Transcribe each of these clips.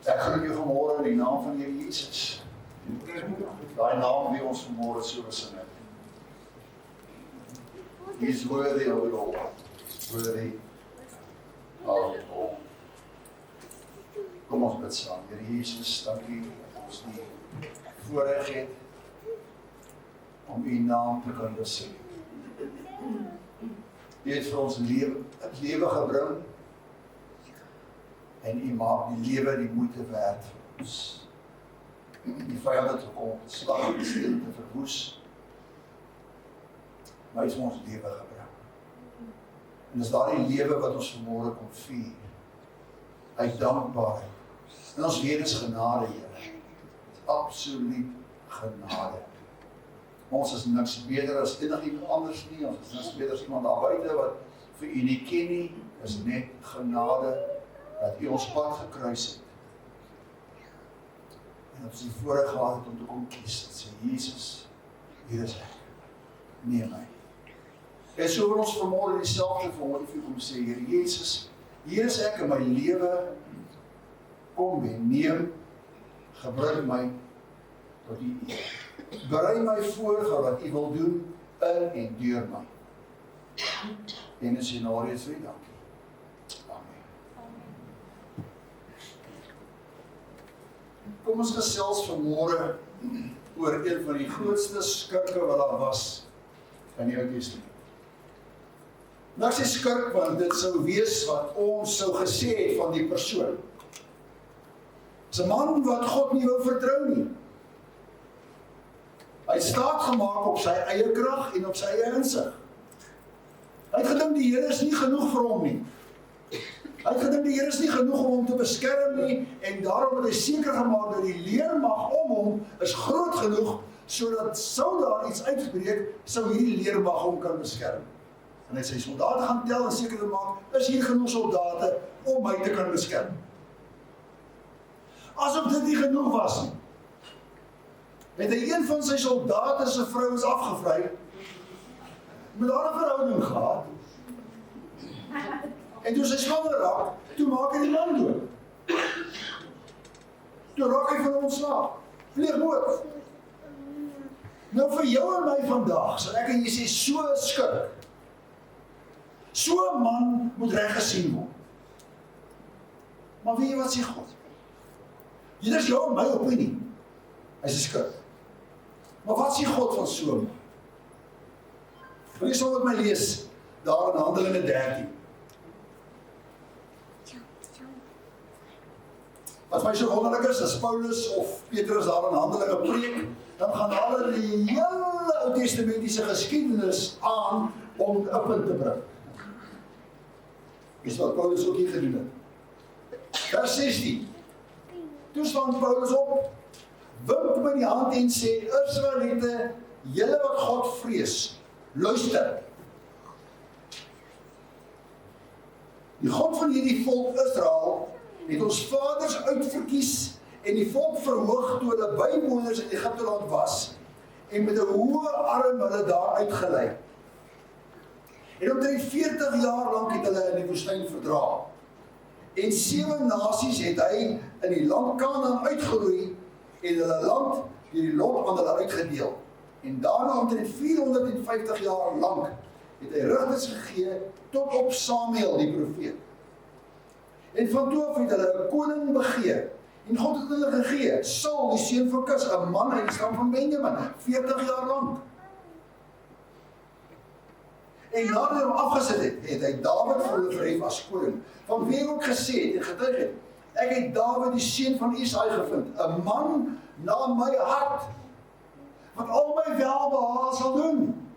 Ek groet jou vanmôre in die naam van die Here Jesus. Daai naam wie ons vanmôre so besing het. He is worthy of it all. Worthy of it all. Kom ons bid saam. Here Jesus, dankie dat ons die voorreg het om u naam te kan besing. U het vir ons lewe gebring en u maak die lewe die moeite werd vir ons. Die vyand het gekom om te slag en steel te verwoes. Maar hy het ons lewe gebring. En dis daardie lewe wat ons vanmôre kom vier. Uit dankbaarheid. En ons weet is genade, Here. Absoluut genade. Ons is niks beter as enigiemand anders nie. Ons is niks beter as iemand daar buite wat vir u nie ken nie. Is net genade dat u ons pad gekruis het. En dat ons die voorreg gehad het om te kom kies. En sê, Jesus, hier is ek. Neem my. En so wil ons vanmôre dieselfde vanmôre vir u kom sê, Here Jesus, hier is ek in my lewe. Kom en neem, gebruik my tot u eer. Berei my voor vir wat u wil doen in en deur my. En as jy nou reeds weet, dankie. Amen. Kom ons gesels vanmôre oor een van die grootste skurke wat daar was in die Ou Testament. Nou as jy skurk, want dit sou wees wat ons sou gesê het van die persoon. Is 'n man wat God nie wou vertrou nie. Hy het staat gemaak op sy eie krag en op sy eie insig. Hy het gedink die Here is nie genoeg vir hom nie. Hy het gedink die Here is nie genoeg om hom te beskerm nie, en daarom het hy seker gemaak dat die leermag om hom is groot genoeg, sodat sou daar iets uitbreek, sou hierdie leermag hom kan beskerm. En hy het sy soldate gaan tel en seker te maak, is hier genoeg soldate om my te kan beskerm. Asof dit nie genoeg was nie, het hy een van sy soldate se vrouens afgevry, met haar 'n verhouding gehad, en toe sy swanger raak, toe maak hy die man dood. Toe raak hy van hom ontslae, vlieg dood. Nou vir jou en my vandag, sal ek en jy sê, so 'n skurk, so 'n man moet reg gesien word. Maar weet jy wat sê God? Dit is jou en my opinie. Hy is 'n skurk. Maar wat sê God van so 'n man? Wil jy saam met my lees, daar in Handelinge 13. Wat my so wonderlik is, as Paulus of Petrus daar in Handelinge preek, dan gaan hulle die hele Ou Testamentiese geskiedenis aan om 'n punt te bring. Dis wat Paulus ook hier gedoen het. Vers 16. Toe staan Paulus op, wink met die hand en sê, Israeliete, julle wat God vrees, luister. Die God van hierdie volk Israel het ons vaders uitverkies en die volk verhoog toe hulle bywoners in Egipte land was en met 'n hoë arm hulle daar uitgelei. En omtrent 40 jaar lank het hulle in die woestyn verdra. En 7 nasies het hy in die land Kanaan uitgeroei en hulle land deur die lot aan hulle uitgedeel. En daarna omtrent 450 jaar lank het hy rigters gegee tot op Samuel die profeet. En van toe af het hulle 'n koning begeer. En God het hulle gegee, Saul die seun van Kis, 'n man uit die stam van Benjamin, 40 jaar lank. En nadat hy hom afgesit het, het hy Dawid vir hulle verhef as koning, van wie ook gesê het en getuig het, ek het Dawid die seun van Isaai gevind, 'n man na my hart, wat al my welbehae sal doen.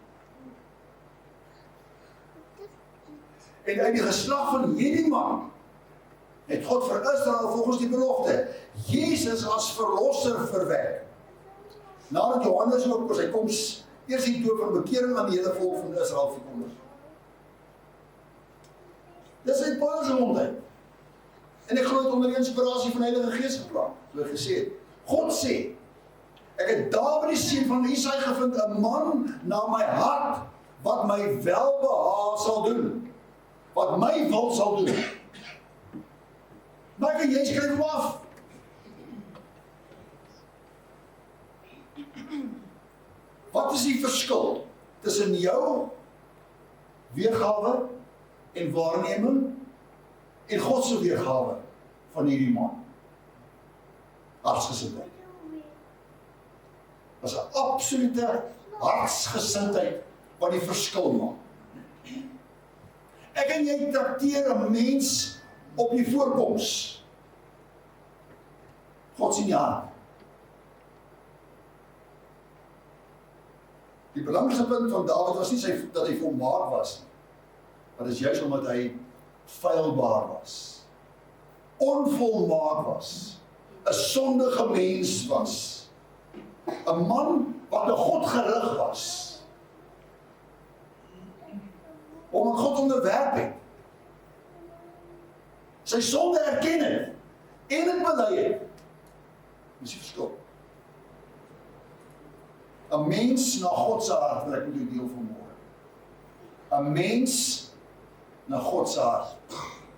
En uit die geslag van hierdie man, het God vir Israel volgens die belofte, Jesus as verlosser verwek. Nadat Johannes ook oor sy koms, eers die doop van bekering aan die hele volk van Israel verkondig. Dis uit Paulus se mond uit. En ek glo dit onder die inspirasie van die Heilige Gees gepraat, so hy gesê het, God sê, ek het Dawid die seun van Isaai gevind, 'n man na my hart, wat my welbehae sal doen, wat my wil sal doen. Maar jy skryf hom af. is die verskil tussen jou weergawe en waarneming en God se weergawe van hierdie man? Hartsgesindheid. Dat is 'n absolute hartsgesindheid wat die verskil maak. Ek en jy trakteer 'n mens op die voorkoms. God sien die hart. Die belangrikste punt van Dawid was nie dat hy volmaak was nie, maar dit is juist omdat hy feilbaar was, onvolmaak was, 'n sondige mens was, 'n man wat na God gerig was, omdat God onderwerp het, sy sonde erken het, en dit bely het. Dis die verskil. 'n mens na God se hart, wil ek met jou deel vanmôre. 'n mens na God se hart,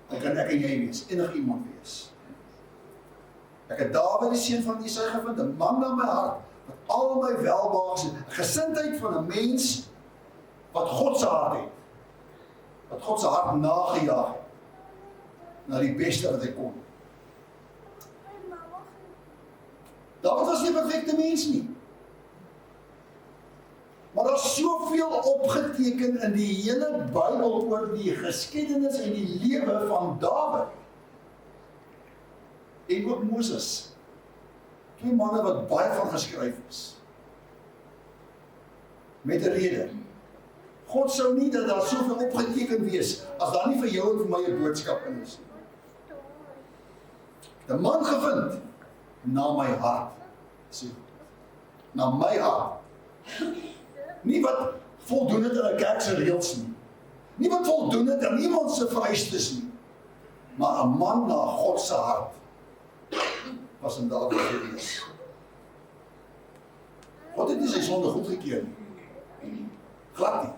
dit kan ek en jy wees, enig iemand wees. Ek het Dawid die seun van Isaï gevind, 'n man na my hart, wat al my welbehaag sien, 'n gesindheid van 'n mens, wat God se hart het, wat God se hart nagejaag het, na die beste wat hy kon. Dawid was nie 'n perfekte mens nie. Maar daar is soveel opgeteken in die hele Bybel oor die geskiedenis en die lewe van Dawid. En ook Moses. Twee manne wat baie van geskryf is. Met 'n rede. God sou nie dat daar soveel opgeteken wees, as daar nie vir jou en vir my 'n boodskap in is. 'n man gevind, na my hart. Na my hart. Nie wat voldoen het aan 'n kerk se reëls nie. Nie wat voldoen het aan iemand se vereistes nie. Maar 'n man na God se hart was in Dawid gewees. God het nie sy sonde goedgekeur nie. Glad nie.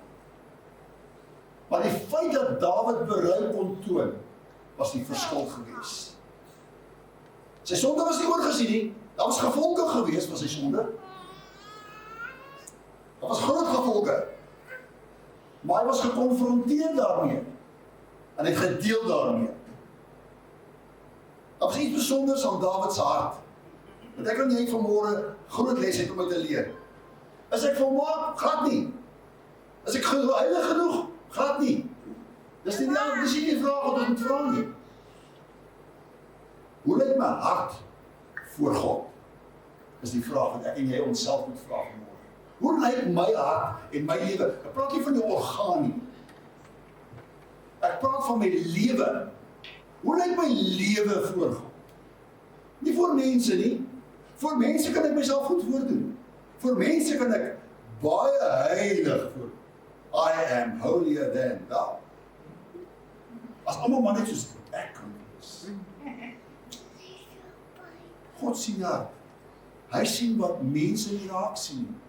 Maar die feit dat Dawid berou kon toon, was die verskil gewees. Sy sonde was nie oorgesien nie. Daar was gevolge gewees van sy sonde. Daar was groot gevolge. Maar hy was gekonfronteer daarmee. En hy het gedeel daarmee. Daar was iets besonders aan Dawid se hart. Want ek en jy vanmôre groot les het om uit te leer. Is ek volmaak? Glad nie. Is ek heilig genoeg? Glad nie. Dis nie die vraag wat ons moet vra nie. Hoe lyk my hart voor God? Is die vraag wat ek en jy onsself moet vra vanmôre. Hoe lyk my hart en my lewe? Ek praat nie van die orgaan nie. Ek praat van my lewe. Hoe lyk my lewe voor God? Nie voor mense nie. Voor mense kan ek myself goed voordoen. Voor mense kan ek baie heilig voor. I am holier than thou. As almal maar net soos ek kan wees. God sien jou. Hy sien wat mense nie raak sien.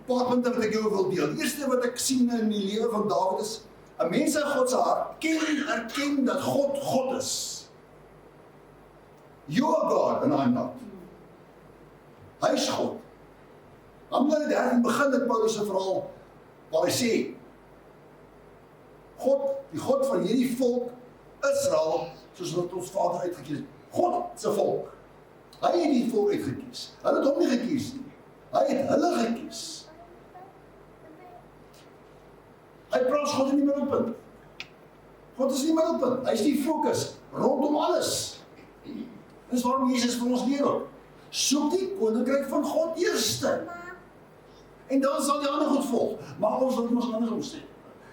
Paar punte wat ek jou wil deel. Eerste wat ek sien in die lewe van Dawid is, 'n mens in God se hart erken dat God God is. You are God and I'm not. Hy is God. Handelinge 13 begin met Paulus se verhaal waar hy sê, God, die God van hierdie volk, Israel, soos wat ons Vader uitgekies het, God se volk. Hy het die volk uitgekies. Hulle het hom nie gekies nie. Hy het hulle gekies. Hy plaas God in die middelpunt. God is die middelpunt. Hy is die fokus rondom alles. Dis waarom Jesus vir ons leer ook. Soek die koninkryk van God eerste. En dan sal die ander goed volg. Maar ons wil ons andersom sê.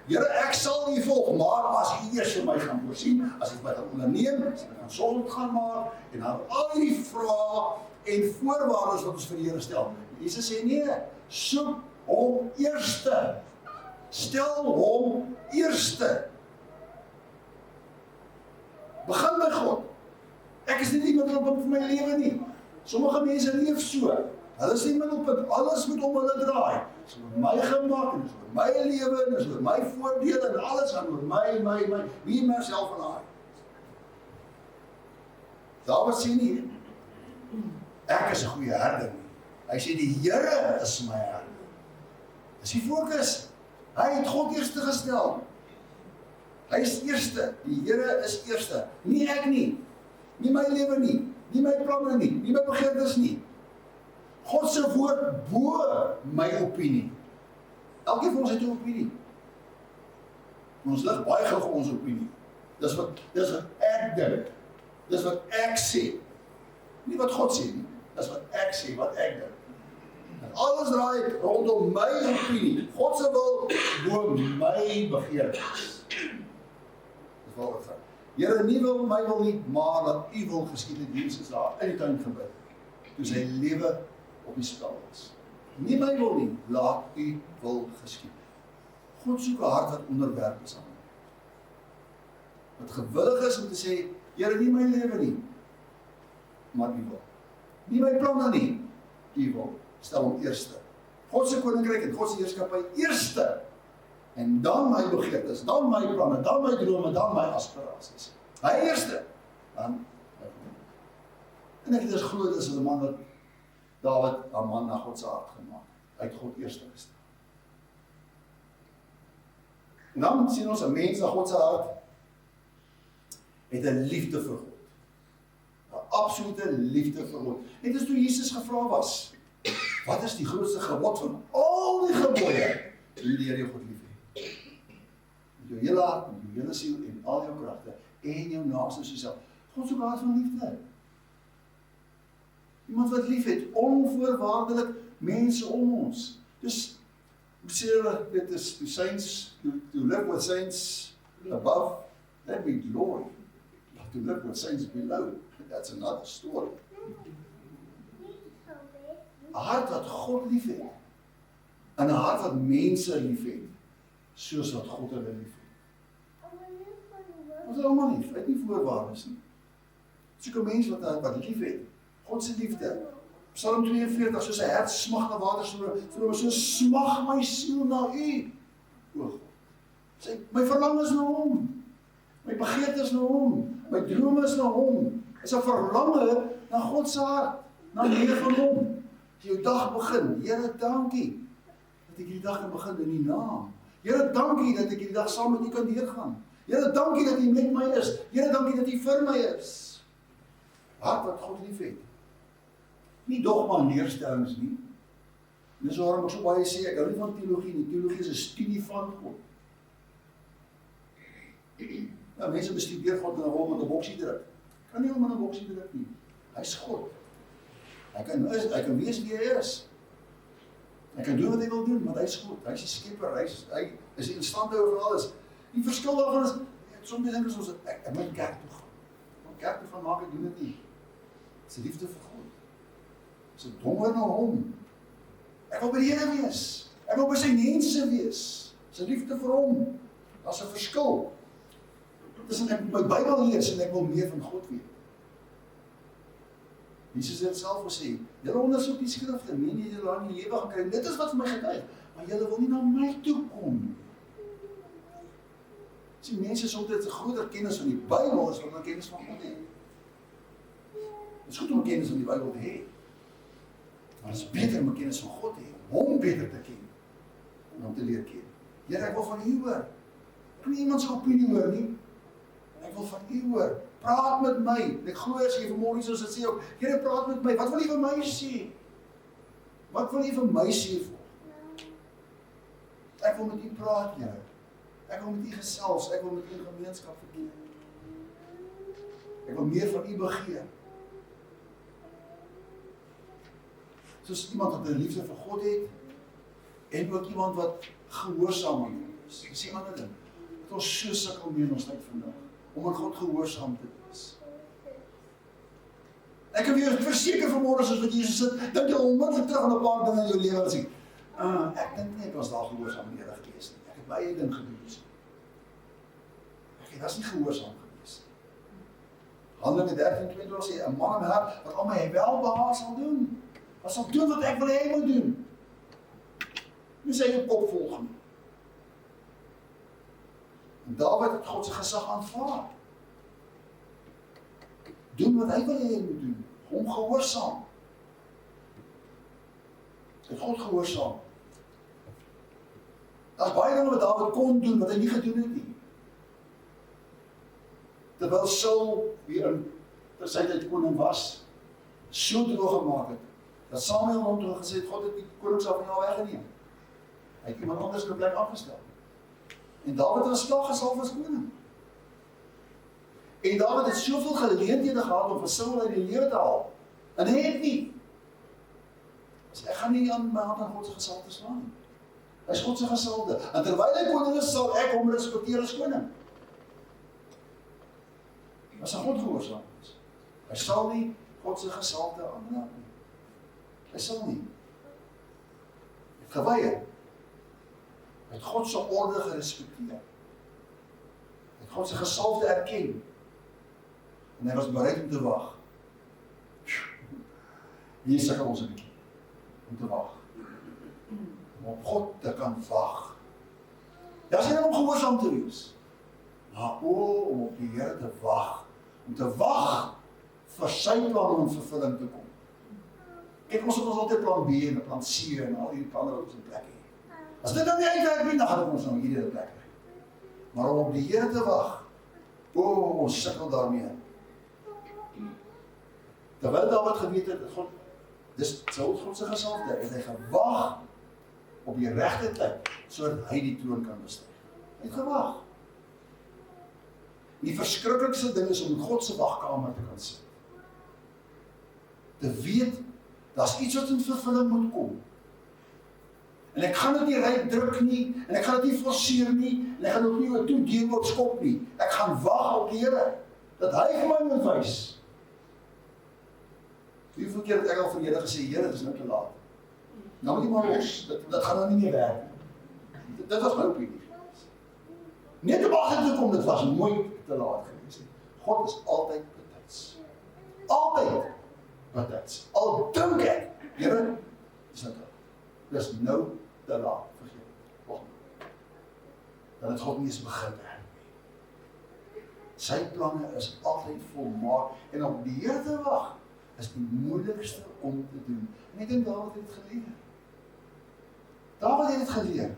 Here, ek sal U volg, maar as U eers vir my gaan voorsien, as U my gaan onderneem, as U my gaan sorg gaan maak, en dan al die vrae en voorwaardes wat ons vir die Here stel. Jesus sê nee, soek hom eerste. Stel hom eerste. Begin by God. Ek is nie die middelpunt van my lewe nie. Sommige mense leef so. Hulle is die middelpunt. Alles moet om hulle draai. Dit is oor my gemak, en dit is oor my lewe, en dit is oor my voordele, en alles gaan oor my, wie myself en I. Dawid sê nie, ek is 'n goeie herder nie. Hy sê die Here is my herder. Dis die fokus. Hy het God eerste gestel. Hy is eerste. Die Here is eerste. Nie ek nie. Nie my lewe nie. Nie my planne nie. Nie my begeertes nie. God se woord bo my opinie. Elkeen van ons het 'n opinie. Ons lig baie gou vir ons opinie. Dis wat ek dink. Dis wat ek sê. Nie wat God sê nie. Dis wat ek sê, wat ek dink. En alles draai rondom my opinie. God se wil bo my begeertes. Dis waar dit gaan. Here, nie wil my wil nie, maar dat U wil geskied het. Jesus daar in die tuin gebid. Toe sy lewe op die spel was. Nie my wil nie, laat U wil geskied. God soek 'n hart wat onderwerp is aan hom. Wat gewillig is om te sê, Here, nie my lewe nie, maar U wil. Nie my planne nie, U wil. Stel hom eerste. God se koninkryk en God se heerskappy eerste. En dan my begeertes, dan my planne, dan my drome, dan my aspirasies. Hy eerste. Dan. En ek het dus glo, dis 'n man wat Dawid 'n man na God se hart gemaak. Hy het God eerste gestel. En dan sien ons 'n mens na God se hart het 'n liefde vir God. 'n Absolute liefde vir God. Net as toe Jesus gevra was, wat is die grootste gebod van al die gebooie? Jy die Here jou God lief hê. Met jou hele hart, met jou hele siel en al jou kragte en jou naaste soos jouself. God soek 'n hart van liefde. Iemand wat lief het, onvoorwaardelik mense om ons. Dus, hoe sê hulle, dit is to saints, to live with saints above, that be glory. But to live with saints below, that's another story. 'n Hart wat God lief het, en 'n hart wat mense lief het, soos wat God hulle lief het. Ons is allemaal lief, uit nie voorwaardes nie. Soek 'n mens wat lief het, God se liefde. Psalm 42, soos 'n hert smag na water, so smag my siel na U. O God. Sê, my verlang is na Hom. My begeerte is na Hom. My drome is na Hom. Is 'n verlange na God se hart, na meer van Hom. As jou dag begin, Here, dankie dat ek hierdie dag kan begin in U naam. Here, dankie dat ek hierdie dag saam met U kan deurgaan. Here, dankie dat U met my is. Here, dankie dat U vir my is. Hart wat God lief het. Nie dogma neerstellings nie. Dis waarom ek so baie sê, ek hou nie van teologie nie. Teologie is 'n studie van God. Ja, mense bestudeer God en hom met 'n boksie druk. Kan nie hom met 'n boksie druk nie. Hy's God. Hy kan wees wie hy is. Hy kan doen wat hy wil doen, want hy's God. Hy's die skepper. Hy is die instandhouer van alles. Die verskil daarvan is, soms dink ons ek moet kerk toe gaan. Om kerk toe gaan maak ek doen dit nie. Dis 'n liefde vir God. Dis 'n honger na Hom. Ek wil by die Here wees. Ek wil by sy mense wees. Dis 'n liefde vir Hom. Daar's 'n verskil. Tussen ek my Bybel lees en ek wil meer van God weet. Jesus het self gesê, julle ondersoek die skrifte, meen jy julle aan die lewe gaan kry. Dit is wat vir my getuig, maar julle wil nie na my toe kom. Sien, mense soms het 'n groter kennis van die Bybel as wat hulle kennis van God het. Dit is goed om kennis van die Bybel te hê. Maar het is beter om kennis van God te hê, om Hom beter te ken, en om te leer ken. Here, ek wil van U hoor. Ek wil nie iemand se opinie hoor nie. Ek wil van U hoor. Praat met my. Ek glo as jy vanmôre soos dit sê ook, Here, praat met my. Wat wil U vir my sê? Wat wil U vir my sê? Ek wil met U praat, Here. Ek wil met U gesels. Ek wil met U in gemeenskap verkeer. Ek wil meer van U begeer. Soos iemand wat 'n liefde vir God het, en ook iemand wat gehoorsaam aan Hom is. Dis 'n ander ding. Dat ons so sukkel mee in ons tyd vandag, om aan God gehoorsaam te wees. Ek kan weer verseker vanmôre soos wat Jesus sê, dink jy onmiddellik terug aan 'n paar dinge in jou lewe en sê, ek dink nie ek was daar gehoorsaam aan die Here gewees nie. Ek het my eie ding gedoen. Ek was nie gehoorsaam gewees nie. Handelinge 13:22 sê, 'n man in my hart wat al my welbehaag sal doen. Wat sal doen wat ek wil hê hy moet doen. Nie sy eie kop volg nie. En Dawid het God se gesag aanvaar. Doen wat hy wil hê hy moet doen. Hom gehoorsaam. Het God gehoorsaam. Daar's baie dinge wat Dawid kon doen, wat hy nie gedoen het nie. Terwyl Saul, wie in sy tyd koning was, so droog gemaak het, dat Samuel hom toe gesê het, God het die koningschap van jou weggeneem. Hy het iemand anders in 'n plek afgestel. En Dawid was slag gesalf as koning. En Dawid het soveel geleenthede gehad om vir Saul uit die lewe te haal. En hy het nie. Dus ek gaan nie aan my hand aan God se gesalte slaan nie. Hy is God se gesalde. En terwyl hy koning is, sal ek hom respekteer as koning. As hy God gehoorsaam is. Hy sal nie God se gesalte aanraak nie. Hy sal nie. Hy het geweier. Hy het God se orde gerespekteer. Hy het God se gesalfde erken. En hy was bereid om te wag. Hier sukkel ons 'n bietjie. Om te wag. Om op God te kan wag. Dis nie om gehoorsaam te wees. Maar om op die Here te wag. Om te wag vir sy plan om in vervulling te kom. Kyk, ons het ons altyd plan B en 'n plan C en al die planne wat ons in plek het. As dit dan nie uitwerk nie, dan gaan ons nou hierdie plek kry. Maar om op die Here te wag, ons sukkel daarmee. Terwyl Dawid geweet het, dis God se gesalfde, en hy gewag op die regte tyd, sodat hy die troon kan bestyg. Hy het gewag. Die verskriklikste ding is om in God se wagkamer te kan sit. Te weet, daar's iets wat in vervulling moet kom. En ek gaan dit nie ryk druk nie, en ek gaan dit nie forceer nie, en ek gaan ook nie wat toe deel op skop nie. Ek gaan wag op die Here, dat hy vir my moet wys. Hoeveel keer het ek al vir Here gesê, Here, dit is nou te laat. Nou moet jy maar los, dit gaan nou nie meer werk. Dit was my opinie. Net om agter te kom, dit was nooit te laat gewees. God is altyd betyds. Altyd betyds. Al dink ek, Here, dis nou te laat. Dis nou te laat, vergeet. Wacht. Dan het God nie eens begin werk. Sy planne is altyd volmaak, en om die Here te wag, is die moeilikste om te doen. En ek dink Dawid het het geleer. Dawid het het geleer.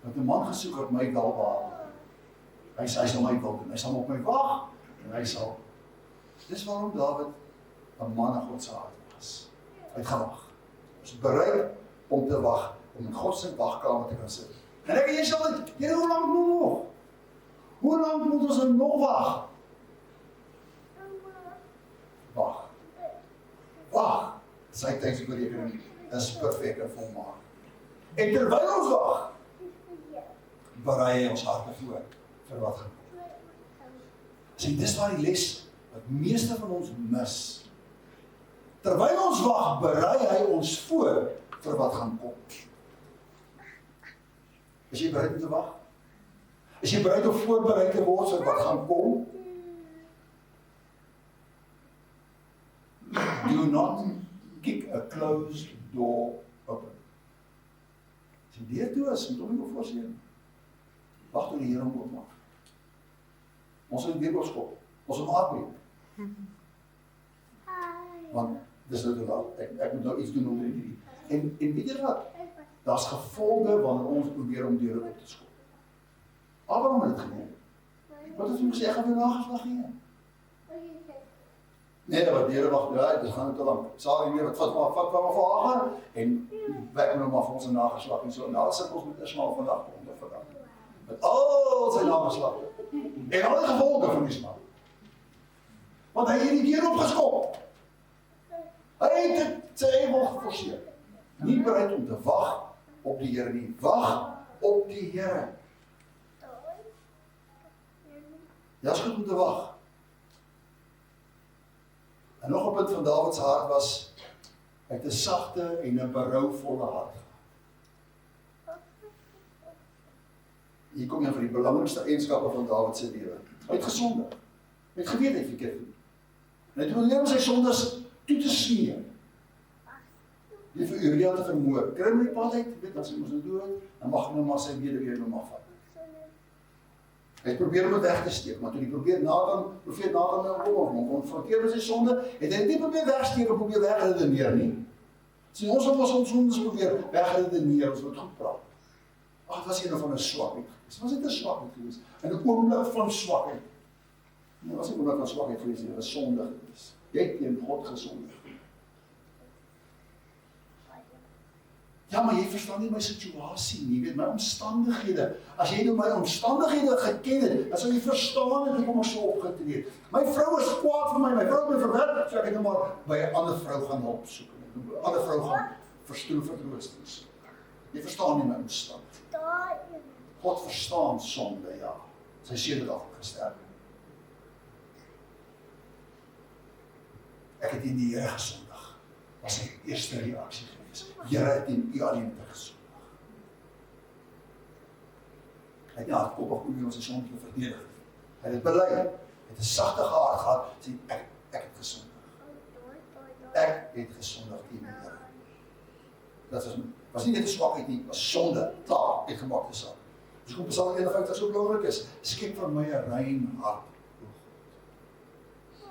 Dat 'n man gesoek het my welbehaag. Hy sal my wil doen. Hy sal op my wag, en hy sal. Dis waarom Dawid 'n man na God se hart was. Hy het gewag. Hy is bereid om te wag, om in God se wagkamer te kan sit. En ek en jy sal dit, Here, hoe lank nog? Hoe lank moet ons nog wag? Wag. Wag. Sy tydsberekening is perfek en volmaak. En terwyl ons wag, berei hy ons harte voor vir wat gaan kom. Sien, dis waar die les wat meeste van ons mis. Terwyl ons wag, berei hy ons voor vir wat gaan kom. Is jy bereid om te wag? Is jy bereid om voorbereid te word vir wat gaan kom? Do not kick a closed door open. As die deur toe is, moet hom nie forceer. Wag tot die Here hom oopmaak. Ons moet weer skop. Ons moet afbreek. Want dis nou te laat. Ek moet nou iets doen om hierdie. En weet jy wat? Daar's gevolge wanneer ons probeer om deure op te skop. Abraham het dit gedoen. Wat het hom gesê, ek gaan weer nageslag gee? Nee, wat deure wag, ja, dit gaan te lank. Sal nie wat vat maar vir Hagar en werk nou maar vir ons nageslag en so. Nou sit ons met Ismael vandag onder vandag. Met al sy nageslag. En al die gevolge van Ismael. Want hy het die deur opgeskop. Hy het dit sy wil geforseer. Nie bereid om te wag op die Here nie. Wag op die Here. Ja, is goed om te wag. En nog 'n punt van Dawid se hart was, hy het 'n sagte en 'n berouvolle hart. Hier kom jy vir die belangrikste eienskappe van Dawid se lewe. Hy het gesondig. Hy het geweet hy het verkeerd gedoen. En hy het probeer om sy sondes toe te smeer. Die vir Uria te vermoor. Kry my pad uit, weet as hy mos nou dood, dan mag hy nou maar sy weduwee nou maar vat. Hy het probeer om het weg te steek, maar toe die profeet Nathan nou kom, om konfronteer met sy sonde, het hy nie probeer wegsteek of probeer wegredeneer nie. Sien, ons het ons sondes probeer wegredeneer, ons moet goed praat. Ag, dit was een van 'n swakheid. Dit was net 'n swakheid geweest. In 'n oomblik van swakheid. Dit was nie 'n oomblik van swakheid geweest, dit was sonde geweest. Jy het teen God gesondig. Ja, maar jy verstaan nie my situasie nie, jy weet my omstandighede. As jy nou my omstandighede geken het, dan sou jy verstaan het hoekom ek so opgetree het. My vrou is kwaad vir my vrou het my verwerp, so ek het nou maar by 'n ander vrou gaan hulp soek. 'n Ander vrou gaan verstoel vertroostings. Jy verstaan nie my omstand. God verstaan sonde, ja. Sy seun het al gesterf. Ek het in die Here gesondig. Was sy eerste reaksie geweest. Here het in U alleen te gesondig. Hy het nie hardkoppig oor ons sonde verdedig. Hy het bely. Hy het 'n sagte hart gehad, sê ek het gesondig. Ek het gesondig teen die Here. Dat was nie net 'n swakheid nie, was sonde, klaar, uitgemaakte saak. Dus kom Psalm 51 so belangrik is, skep vir my 'n rein hart, o God.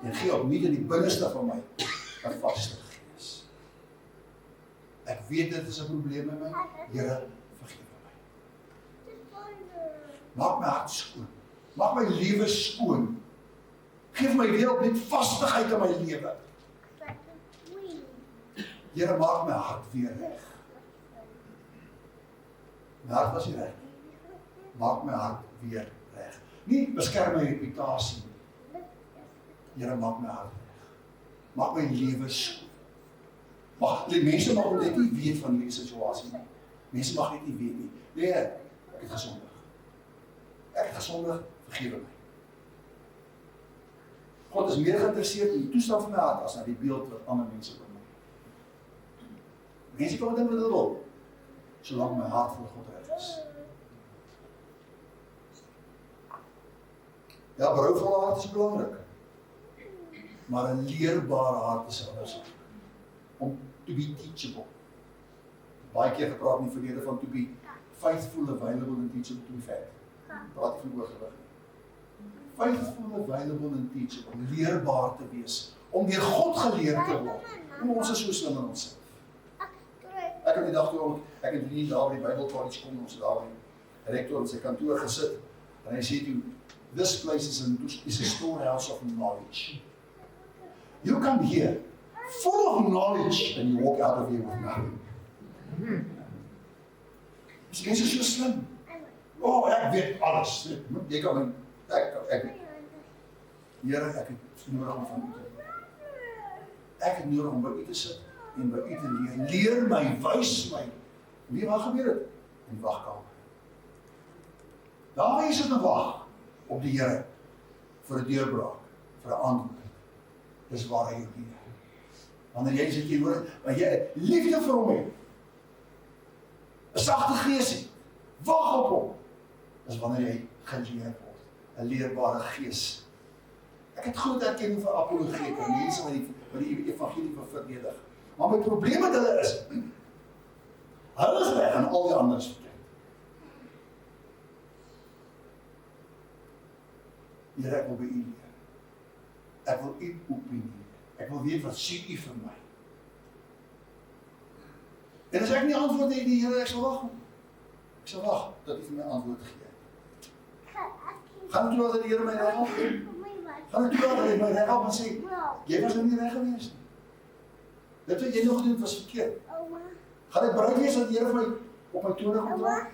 En gee opnuut in die binneste van my 'n vaste gees. Ek weet dit is 'n probleem met my, Here, vergewe my. Maak my hart skoon, maak my lewe skoon. Geef my weer opnuut vastigheid in my lewe. Here, maak my hart weer reg. My hart was nie reg. Maak my hart weer reg. Nie beskerm my reputasie nie. Here, maak my hart reg. Maak my lewe skoon. Die mense mag net nie weet van hierdie situasie nie. Mense mag net nie weet nie. Nee, ek het gesondig. Ek het gesondig, vergewe my. God is meer geïnteresseerd in die toestand van my hart as na die beeld wat ander mense van my. Mense kan wat dink wat hulle wil, solank my hart voor God reg is. Ja, berouvolle hart is belangrik. Maar 'n leerbare hart is anders. Om to be teachable. Baie keer gepraat in die verlede van to be faithful, available and teachable to be fed. Praat van oorgewig. Faithful, available and teachable. Leerbaar te wees. Om deur God geleer te word. En ons is so slim in onsself. Ek het die dag toe, ek het nie daar by die Bible College kom, ons daar by die rektor in sy kantoor gesit, en hy sê toe, this place is a storehouse of knowledge. You come here, full of knowledge, and you walk out of here with nothing. Dis mense so slim. Oh, ek weet alles. Jy kan ek weet. Here, ek het nodig om van u te. Ek het nodig om by u te sit en by u te leer. Leer my, wys my. Wie wat gebeur het? In die wagkamer. Daar is dit 'n wag op die Here vir 'n deurbraak, vir 'n antwoord. Dis waar hy jou leer. Wanneer jy sit hier hoor, maar jy liefde vir hom het, 'n sagte gees het, wag op hom. Dis wanneer jy geleer word, 'n leerbare gees. Ek het groot erkenning vir apologete, mense wat die evangelie wil verdedig. Maar my probleem met hulle is, hulle is reg en al die ander is verkeerd. Here, ek wil by u leer. Ek wil u opinie. Ek wil weet wat sê u vir my. En as ek nie antwoord het die Here, ek sal wag. Ek sal wag dat u vir my antwoord gee. Gaan dit toe dat die Here my reg help? Gaan dit toe dat hy my reg help en sê, jy was nou nie reg gewees nie. Dit wat jy nog gedoen was verkeerd. Gaan ek bereid wees dat die Here vir my op my tone gaan dra?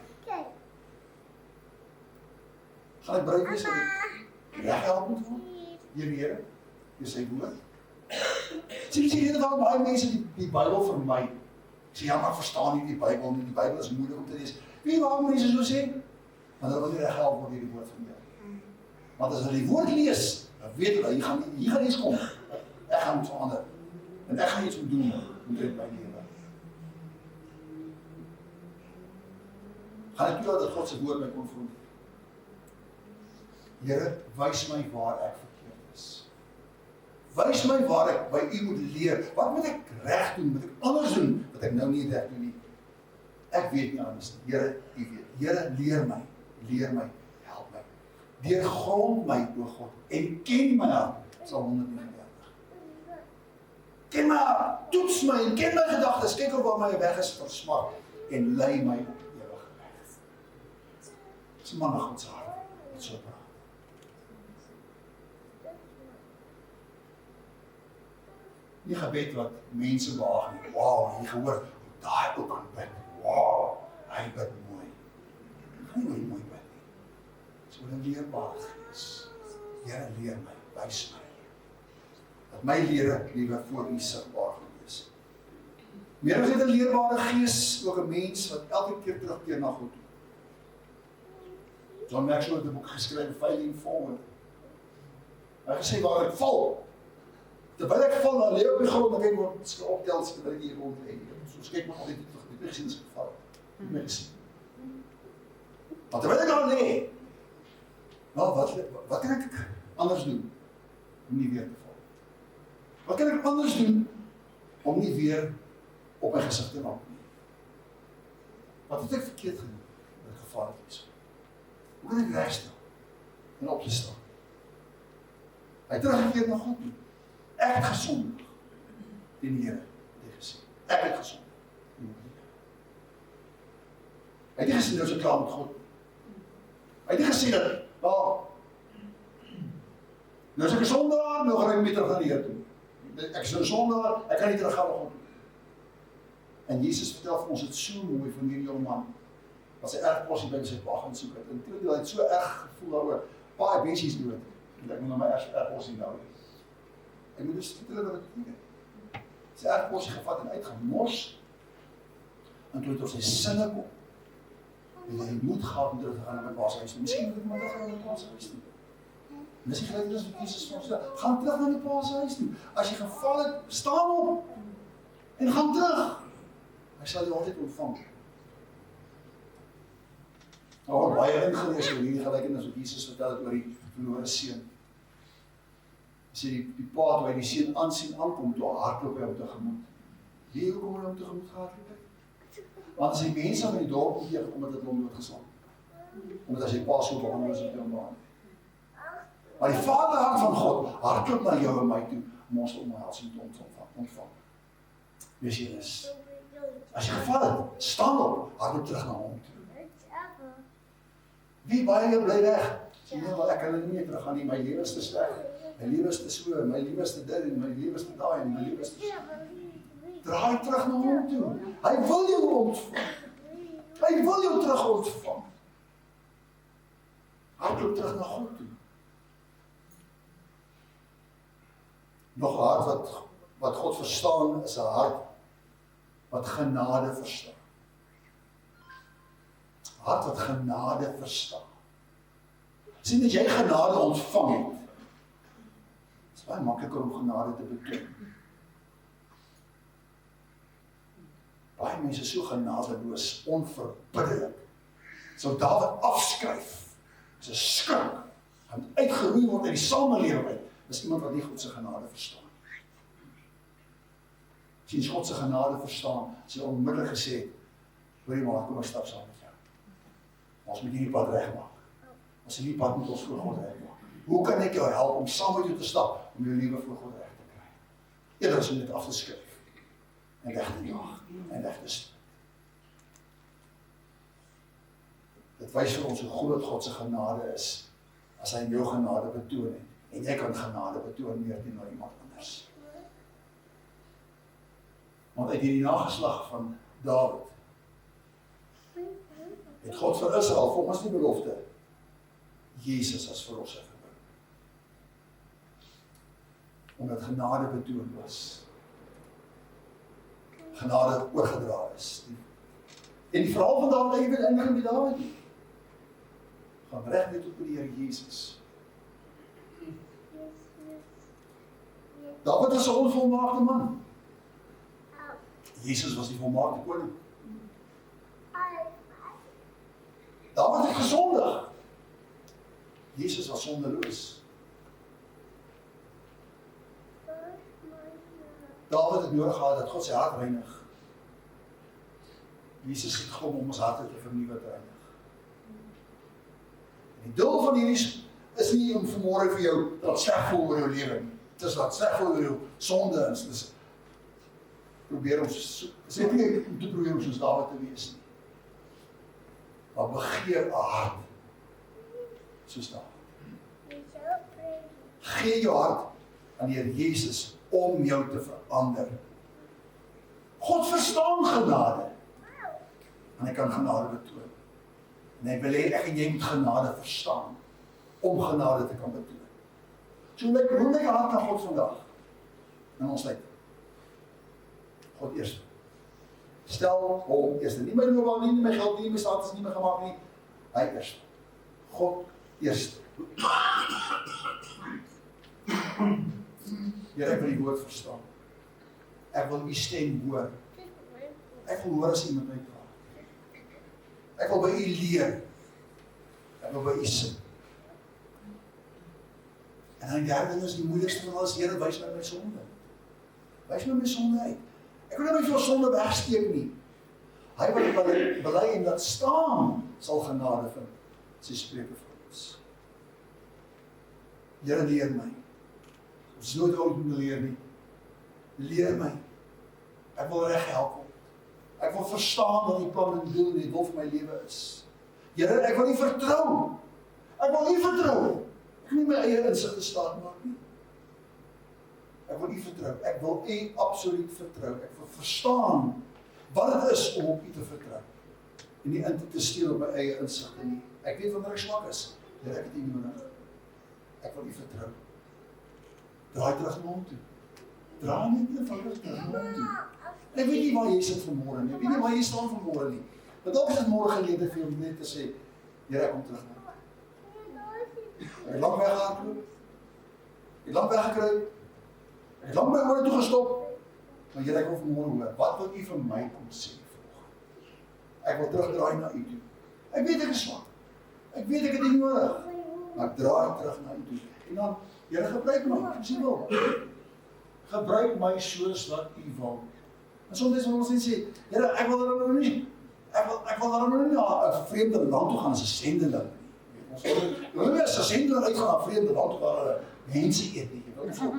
Gaan ek bereid wees dat hy reg help moet word? Here, jy sê woord. Sien jy dit van baie mense die Bybel vir my. Ek sê ja, maar verstaan nie die Bybel nie. Die Bybel is moeilik om te lees. Weet jy waarom mense so sê? Want hulle wil nie reg help word deur die woord van die Here. Want as hulle die woord lees, dan weet hulle hier gaan iets kom. Ek gaan iets verander. En ek gaan iets moet doen met my lewe. Gaan ek toe dat God se woord my konfronteer. Here, wys my waar ek verkeerd is. Wys my waar ek by u moet leer. Wat moet ek reg doen? Moet ek anders doen wat ek nou nie reg doen nie? Ek weet nie anders nie. Here, u weet. Here, leer my, help my. Deurgrond my, o God, en ken my hart. Psalm 139. Ken my, toets my en ken my gedagtes, kyk op waar my weg is versmart en lei my op ewige weg. Dis 'n man na God se hart wat so praat. Nie gebed wat mense behaag nie. Wow, jy gehoor, daai ook kan bid. Wow, hy bid mooi. Hy mooi bid nie. So 'n leerbare gees. Here leer my, wys my. Dat my lere liewe voor U sigbaar gaan wees. Meer as net 'n leerbare gees, ook 'n mens wat elke keer terugkeer na God toe. John Maxwell het 'n boek geskryf, Failing Forward. Hy het gesê waar ek val, terwyl ek val, dan lê op die grond, dan kyk ek wat optel, terwyl ek hier rond lê. Soos kyk maar altyd terug, die gesien is geval. Die mens. Maar terwyl ek daar lê, nou wat kan ek anders doen om nie weer te val? Wat kan ek anders doen om nie weer op my gesig te maak nie? Wat het ek verkeerd gedoen dat ek geval het is? Hoe kan ek regstel en op te staan? Hy het teruggekeer na God toe. Ek het gesondig teen die Here, het hy gesê. Ek het gesondig teen die Here. Hy het nie gesê nou is ek klaar met God. Hy het nie gesê dat, nou is ek 'n sondaar, nou gaan ek nie terug na die Here toe. Ek is 'n sondaar, ek kan nie terug gaan na God toe. En Jesus vertel vir ons dit so mooi van hierdie jong man, wat sy erg possie by sy pa gaan soek het. En toe hy het so erg gevoel daaroor, pa, ek wens jy is dood. En ek moet na my erg possie nou. Ek moet dus vertel wat ek beteken. Sy erg possie gevat en uitgemors, en toe het ons sy sinne kom. En hy moet gehad om terug te gaan na my pa se huis toe. Miskien moet ek maar terug gaan na my pa se huis toe. En dis die gelykenis wat Jesus vir ons sê, gaan terug na die pa se huis toe. As jy geval het, staan op en gaan terug. Hy sal jou altyd ontvang. Nou word baie ingelees oor hierdie gelykenis wat Jesus vertel het oor die verlore seun. Hy sê die pa toe hy die seun aansien aankom, toe hardloop hy hom tegemoet. Wie hoekom hy hom tegemoet gehardloop het? Want as die mense van die dorp nie tegenkom het, het hom doodgeslaan. Omdat as die pa so behandel is, het hy hom behandel. Maar die vaderhart van God hardloop na jou en my toe om ons te omhels en te ontvang. Wees jy is. As jy geval het, staan op, hardloop terug na hom toe. Wie baie bly weg? Sê nee, maar ek kan nie meer terug gaan nie, my lewe is te sleg. My lewe is te so, my lewe is te dit en my lewe is te daai en my lewe is te so. Draai terug na hom toe. Hy wil jou ontvang. Hy wil jou terug ontvang. Hardloop terug na God toe. Nog 'n hart wat God verstaan is 'n hart wat genade verstaan. Hart wat genade verstaan. Sien as jy genade ontvang het, is baie makliker om genade te betoon. Baie mense so genadeloos, onverbiddelik. Sou Dawid afskryf, is 'n skrik, en uitgeroei word uit die samelewing, is iemand wat nie God se genade verstaan. As jy God se genade verstaan, as jy onmiddellik gesê het, hoorie maar, kom ek stap saam met jou. Ons moet hierdie pad regmaak. Ons hierdie pad moet ons voor God regmaak. Hoe kan ek jou help om saam met jou te stap, om jou lewe voor God reg te kry? Eerder as om dit af te skryf, en weg te jaag, en weg te stoot. Dit wys vir ons hoe groot God se genade is, as hy jou genade betoon het, en jy kan genade betoon meer teenoor iemand anders. Want uit hierdie nageslag van Dawid, het God vir Israel, volgens die belofte, Jesus as verlosser gebring. Omdat genade betoon was. Genade oorgedra is. En die verhaal van Dawid, jy weet eindig met Dawid nie. Gaan reg net op die Here Jesus. Dawid is 'n onvolmaakte man. Jesus was die volmaakte koning. Dawid het gesondig. Jesus was sondeloos. Dawid het nodig gehad dat God sy hart reinig. Jesus het gekom om ons harte te vernuwe te reinig. En die doel van hierdie is nie om vanmôre vir jou dat sleg voel oor jou lewe nie. Dit is dat sleg voel oor jou sonde, probeer ons, sê nie om te probeer om soos Dawid te wees nie. Maar begeer 'n hart soos Dawid. Gee jou hart aan die Here Jesus om jou te verander. God verstaan genade. En hy kan genade betoon. En hy wil hê ek en jy moet genade verstaan om genade te kan betoon. So hoe lyk hart na God vandag? In ons tyd. God eerst. Stel hom eerst. Nie my loopbaan nie, my geld nie, my status nie, my gemaak nie. Hy eerst. God eerst. Here, ek wil die woord verstaan. Ek wil u stem hoor. Ek wil hoor as iemand my praat. Ek wil by u leer. Ek wil by u sit. En dan die derde ding is die moeilikste van alles, Here, wys my sonde. Wys my sonde uit. Ek wil nie my veel sonde wegsteek nie. Hy wil bely en dat staan sal genade vind. Sy spreuke vir ons. Here, leer my. Ons is nooit oud om te leer nie. Leer my. Ek wil reg help. Ek wil verstaan wat die plan en doel en die wil vir my lewe is. Here, ek wil nie vertrou. Ek wil nie vertrou. Ek wil nie my eie insig te staan maak nie. Ek wil u vertrou. Ek wil u absoluut vertrou. Ek wil verstaan wat het is om op u te vertrou. En nie in te steel op my eie insigte nie. Ek weet wanneer ek swak is. Here, ek het u nodig. Ek wil u vertrou. Draai terug na hom toe. Draai net eenvoudig terug na hom toe. En ek weet nie waar jy sit vanmôre nie. Ek weet nie waar jy staan vanmôre nie. Maar dalk is dit môre gelede vir jou net te sê, Here, ek kom terug na hom. Ek het lang weggehardloop. Ek het lang weggekruip. Ek het lang my ore toe gestop. Maar Here, ek wil vanmôre hoor, wat wil u vir my kom sê vanoggend? Ek wil terugdraai na u toe. Ek weet ek is swak. Ek weet ek het u nodig. Maar ek draai terug na u toe. En dan, Here, gebruik my, soos u wil. Gebruik my soos wat u wil. En soms wil ons net sê, Here, ek wil dan nou nie. Ek wil dan nou nie na 'n vreemde land toe gaan as 'n sendeling. Ons wil nie as 'n sendeling uitgaan na 'n vreemde land toe waar hulle mense eet nie. Ons wil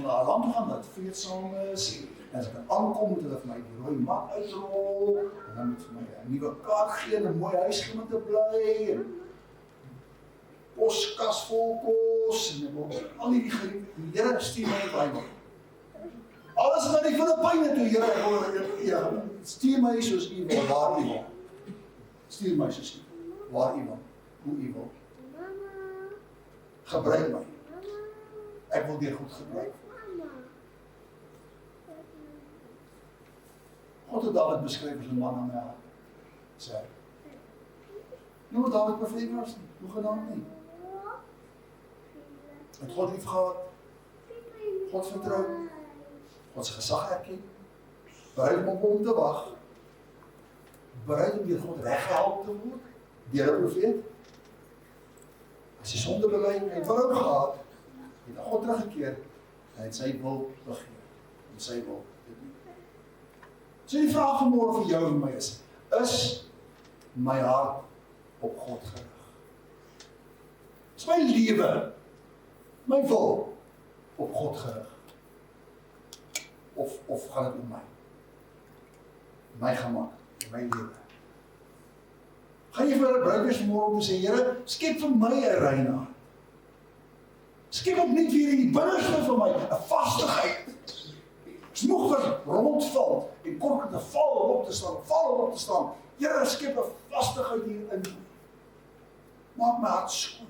na 'n land toe gaan wat vreedsaam is. En as ek aankom moet hulle vir my die rooi mat uitrol. En dan moet vir my 'n nuwe kaart gee, 'n mooi huis gee om te bly. Poskas vol kos en al die gerief. Here, stuur my Bybel. Alles is na die Filippyne toe, Here, ek wil stuur my soos u wil, waar u wil. Stuur my soos u wil, waar u wil, hoe u wil. Gebruik my. Ek wil dit goed gebruik. God het Dawid beskryf as 'n man aan my hart. Sê hy. Nie wat Dawid perfek was nie, hoe genaamd nie. Het God lief gehad, God vertrou, God se gesag erken, bereid om hom te wag, bereid om deur God reggehelp te word, deur 'n profeet. As hy sonde bely en hy berou gehad, het God teruggekeer en hy het sy wil begeer, en sy wil te doen. So die vraag vanmôre vir jou en my is my hart op God gerig? Is my lewe, my wil op God gerig? Of gaan dit om my? My gemak, my lewe. Gaan jy vir 'n bruid wees vanmôre om te sê, Here, skep vir my 'n rein hart. Skep opnuut weer in die binneste van my 'n vastigheid. Smoeg vir rondval en kork te val en op te staan. Here, skep 'n vastigheid hier in my. Maak my hart skoon.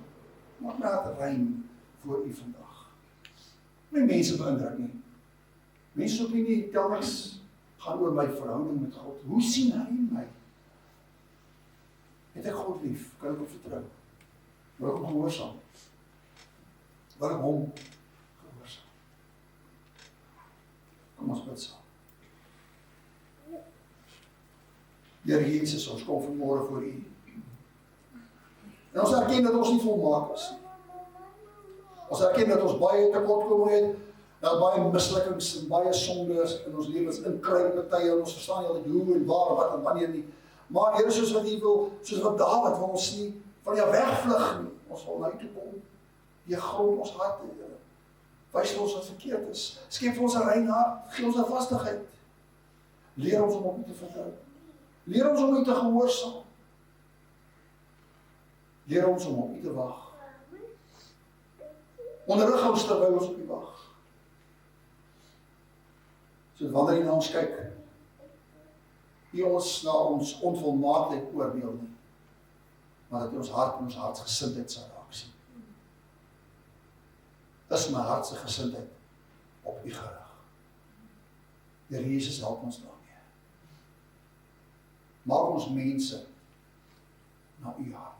Maak my hart rein voor u vandag. My mense beïndruk nie. Mense op nie telkens gaan oor my verhouding met God. Hoe sien hy my? Het ek God lief? Kan ek hom vertrou? Wil ek hom gehoorsaam? Wil ek hom gehoorsaam? Kom ons bid saam. Here Jesus, ons kom vanmôre voor u. En ons erken dat ons nie volmaak is nie. Ons erken dat ons baie tekortkominge het, dat baie mislukkings en baie sondes in ons lewens inkruip partye en ons verstaan nie altyd hoe en waar en wat en wanneer nie. Maar Here, soos wat u wil, soos wat Dawid wil ons nie van jou wegvlug nie. Ons wil na u toe kom. Jy grond ons harte, Here. Wys vir ons wat verkeerd is. Skep vir ons 'n rein hart, gee ons 'n vastigheid. Leer ons om op U te vertrou. Leer ons om U te gehoorsaam. Leer ons om op U te wag. Onderrig ons terwyl ons op U wag. So wanneer U na ons kyk, U ons na ons onvolmaaktheid oordeel nie, maar dat U ons hart en ons hartsgesindheid sal raak sien. Dis my hart se gesindheid op U gerig. Here Jesus, help ons daarmee. Maak ons mense na U hart.